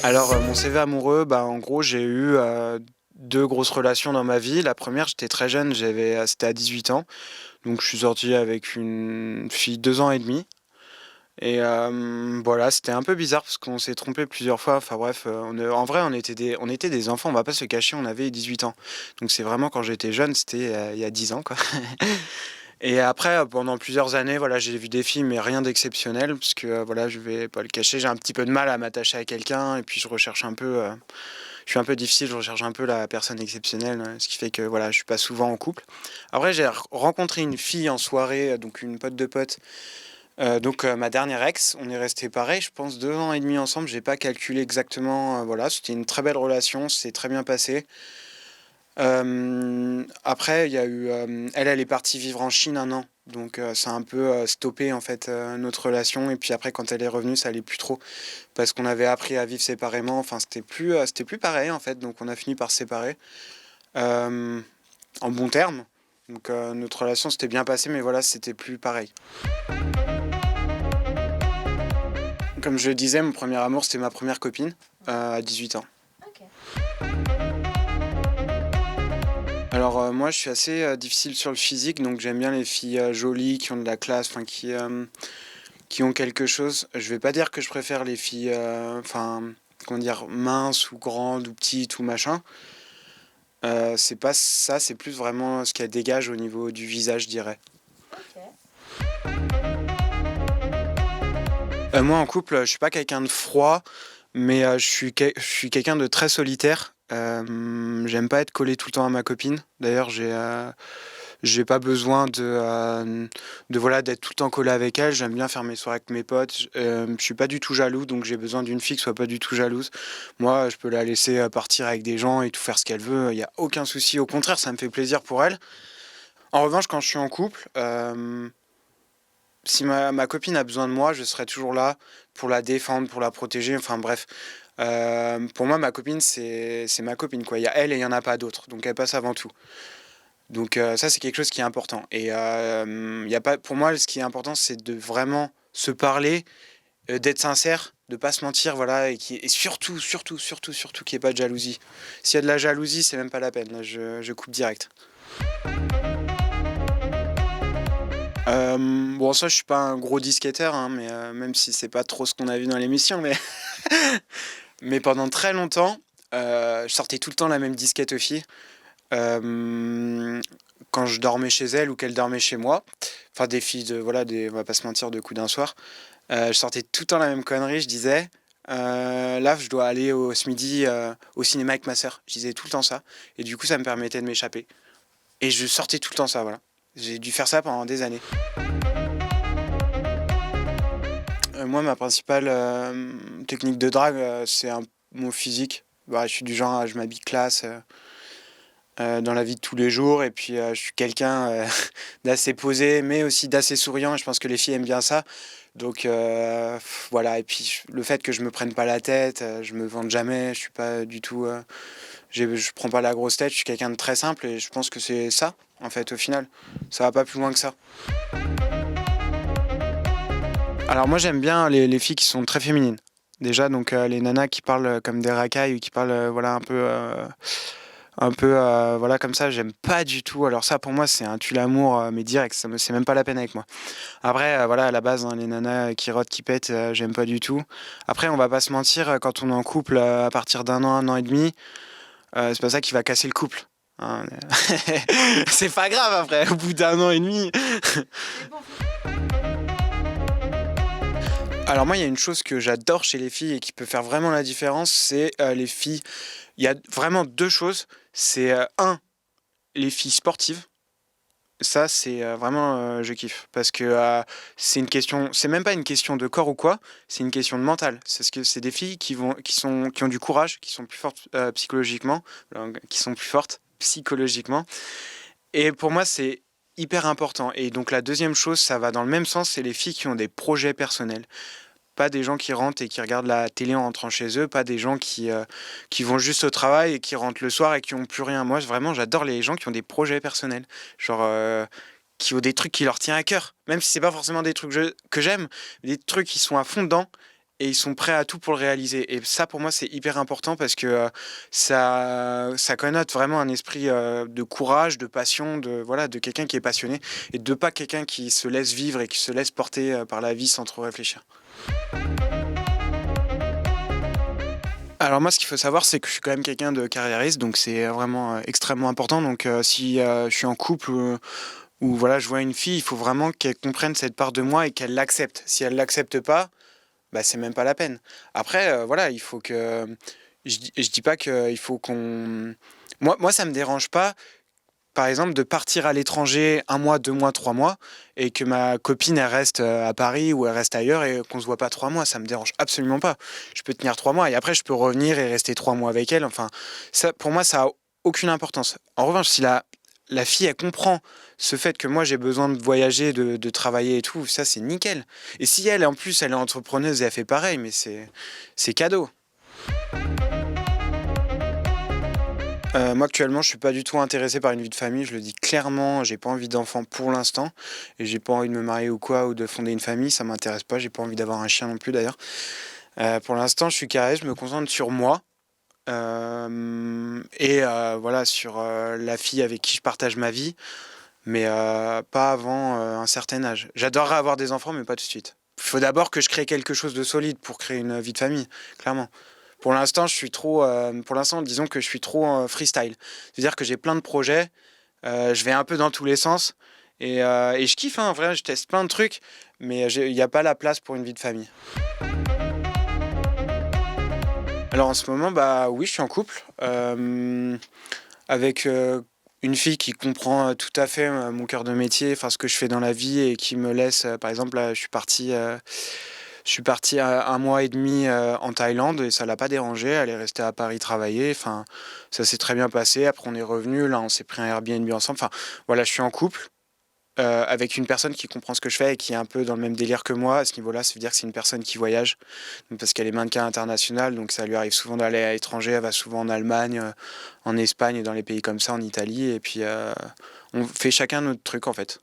Alors, mon CV amoureux, en gros, j'ai eu, 2 grosses relations dans ma vie. La première, j'étais très jeune, c'était à 18 ans, donc je suis sorti avec une fille 2 ans et demi et voilà, c'était un peu bizarre parce qu'on s'est trompé plusieurs fois. Enfin bref, en vrai, on était des enfants, on va pas se le cacher, on avait 18 ans. Donc c'est vraiment quand j'étais jeune, c'était, il y a 10 ans, quoi. Et après, pendant plusieurs années, voilà, j'ai vu des filles, mais rien d'exceptionnel parce que, voilà, je vais pas le cacher, j'ai un petit peu de mal à m'attacher à quelqu'un et puis je recherche un peu, je suis un peu difficile, je recherche un peu la personne exceptionnelle, ce qui fait que voilà, je suis pas souvent en couple. Après, j'ai rencontré une fille en soirée, donc une pote de pote, ma dernière ex. On est resté pareil, je pense 2 ans et demi ensemble. J'ai pas calculé exactement, voilà, c'était une très belle relation, c'est très bien passé. Après, il y a eu, elle est partie vivre en Chine 1 an, donc ça a un peu stoppé en fait notre relation. Et puis après, quand elle est revenue, ça allait plus trop parce qu'on avait appris à vivre séparément. Enfin, c'était plus pareil en fait, donc on a fini par se séparer euh, en bons termes. Donc notre relation s'était bien passée, mais voilà, c'était plus pareil. Comme je le disais, mon premier amour, c'était ma première copine à 18 ans. Ok. Alors moi, je suis assez difficile sur le physique, donc j'aime bien les filles jolies, qui ont de la classe, enfin qui ont quelque chose. Je vais pas dire que je préfère les filles, comment dire, minces ou grandes ou petites ou machin. C'est pas ça, c'est plus vraiment ce qu'elle dégage au niveau du visage, je dirais. Ok. Moi, en couple, je suis pas quelqu'un de froid, mais je suis quelqu'un de très solitaire. J'aime pas être collé tout le temps à ma copine. D'ailleurs, j'ai pas besoin de voilà, d'être tout le temps collé avec elle. J'aime bien faire mes soirées avec mes potes. Je suis pas du tout jaloux, donc j'ai besoin d'une fille qui soit pas du tout jalouse. Moi, je peux la laisser partir avec des gens et tout faire ce qu'elle veut. Il y a aucun souci. Au contraire, ça me fait plaisir pour elle. En revanche, quand je suis en couple, si ma copine a besoin de moi, je serai toujours là pour la défendre, pour la protéger. Enfin bref, pour moi, ma copine, c'est ma copine, quoi. Il y a elle et il y en a pas d'autres. Donc elle passe avant tout. Donc ça, c'est quelque chose qui est important. Et y a pas, pour moi, ce qui est important, c'est de vraiment se parler, d'être sincère, de pas se mentir, voilà, et surtout, surtout, surtout, surtout qu'il n'y ait pas de jalousie. S'il y a de la jalousie, c'est même pas la peine. Là, je coupe direct. Bon, ça, je suis pas un gros disquetteur, hein, mais même si c'est pas trop ce qu'on a vu dans l'émission, mais pendant très longtemps, je sortais tout le temps la même disquette aux filles. Euh, Quand je dormais chez elle ou qu'elle dormait chez moi, enfin des filles voilà, on va pas se mentir, de coup d'un soir, je sortais tout le temps la même connerie. Je disais, là, je dois aller ce midi au cinéma avec ma sœur. Je disais tout le temps ça, et du coup, ça me permettait de m'échapper. Et je sortais tout le temps ça, voilà. J'ai dû faire ça pendant des années. Moi, ma principale technique de drague, c'est mon physique. Bah, je suis du genre, je m'habille classe dans la vie de tous les jours, et puis je suis quelqu'un d'assez posé, mais aussi d'assez souriant, et je pense que les filles aiment bien ça. Donc voilà, et puis le fait que je me prenne pas la tête, je me vante jamais, je suis pas du tout, je prends pas la grosse tête, je suis quelqu'un de très simple, et je pense que c'est ça, en fait, au final. Ça va pas plus loin que ça. Alors moi j'aime bien les filles qui sont très féminines. Déjà, donc les nanas qui parlent comme des racailles ou qui parlent voilà un peu voilà comme ça, j'aime pas du tout. Alors ça pour moi c'est un tue l'amour mais direct, c'est même pas la peine avec moi. Après voilà à la base, hein, les nanas qui rotent, qui pètent, j'aime pas du tout. Après on va pas se mentir, quand on est en couple à partir d'1 an, 1 an et demi, c'est pas ça qui va casser le couple, hein. C'est pas grave après, au bout d'1 an et demi. Mais bon, Alors moi, il y a une chose que j'adore chez les filles et qui peut faire vraiment la différence, c'est les filles. Il y a vraiment deux choses. C'est un, les filles sportives. Ça, c'est vraiment, je kiffe parce que c'est une question. C'est même pas une question de corps ou quoi. C'est une question de mental. C'est ce que c'est des filles qui ont du courage, qui sont plus fortes psychologiquement, qui sont plus fortes psychologiquement. Et pour moi, c'est hyper important. Et donc la deuxième chose, ça va dans le même sens, c'est les filles qui ont des projets personnels. Pas des gens qui rentrent et qui regardent la télé en rentrant chez eux, pas des gens qui vont juste au travail et qui rentrent le soir et qui ont plus rien. Moi, vraiment, j'adore les gens qui ont des projets personnels. Genre, qui ont des trucs qui leur tiennent à cœur. Même si c'est pas forcément des trucs que j'aime, des trucs qui sont à fond dedans et ils sont prêts à tout pour le réaliser. Et ça, pour moi, c'est hyper important parce que ça connote vraiment un esprit de courage, de passion, de quelqu'un qui est passionné et de pas quelqu'un qui se laisse vivre et qui se laisse porter par la vie sans trop réfléchir. Alors moi, ce qu'il faut savoir, c'est que je suis quand même quelqu'un de carriériste, donc c'est vraiment extrêmement important. Donc si je suis en couple ou voilà, je vois une fille, il faut vraiment qu'elle comprenne cette part de moi et qu'elle l'accepte. Si elle l'accepte pas, bah c'est même pas la peine. Après, voilà, il faut que je dis pas qu'il faut qu'on. Moi, ça me dérange pas par exemple, de partir à l'étranger 1 mois, 2 mois, 3 mois, et que ma copine, elle reste à Paris ou elle reste ailleurs et qu'on se voit pas 3 mois, ça me dérange absolument pas. Je peux tenir 3 mois et après, je peux revenir et rester 3 mois avec elle. Enfin, ça, pour moi, ça a aucune importance. En revanche, si la fille, elle comprend ce fait que moi, j'ai besoin de voyager, de travailler et tout, ça, c'est nickel. Et si elle, en plus, elle est entrepreneuse et elle fait pareil, mais c'est cadeau. Moi actuellement, je suis pas du tout intéressé par une vie de famille, je le dis clairement, j'ai pas envie d'enfant pour l'instant et j'ai pas envie de me marier ou quoi ou de fonder une famille, ça m'intéresse pas, j'ai pas envie d'avoir un chien non plus d'ailleurs. Pour l'instant, je suis carré, je me concentre sur moi, et voilà sur, la fille avec qui je partage ma vie, mais pas avant, un certain âge. J'adorerais avoir des enfants, mais pas tout de suite. Il faut d'abord que je crée quelque chose de solide pour créer une vie de famille, clairement. Pour l'instant, pour l'instant, disons que je suis trop freestyle. C'est-à-dire que j'ai plein de projets, je vais un peu dans tous les sens et je kiffe, hein, en vrai, je teste plein de trucs, mais il n'y a pas la place pour une vie de famille. Alors en ce moment, bah oui, je suis en couple avec une fille qui comprend tout à fait mon cœur de métier, enfin ce que je fais dans la vie et qui me laisse, par exemple, là, je suis parti 1 mois et demi en Thaïlande et ça l'a pas dérangée. Elle est restée à Paris travailler. Enfin, ça s'est très bien passé. Après, on est revenu. Là, on s'est pris un Airbnb ensemble. Enfin, voilà, je suis en couple avec une personne qui comprend ce que je fais et qui est un peu dans le même délire que moi. À ce niveau-là, ça veut dire que c'est une personne qui voyage. Donc, parce qu'elle est mannequin international. Donc, ça lui arrive souvent d'aller à l'étranger. Elle va souvent en Allemagne, en Espagne et dans les pays comme ça, en Italie. Et puis, on fait chacun notre truc, en fait.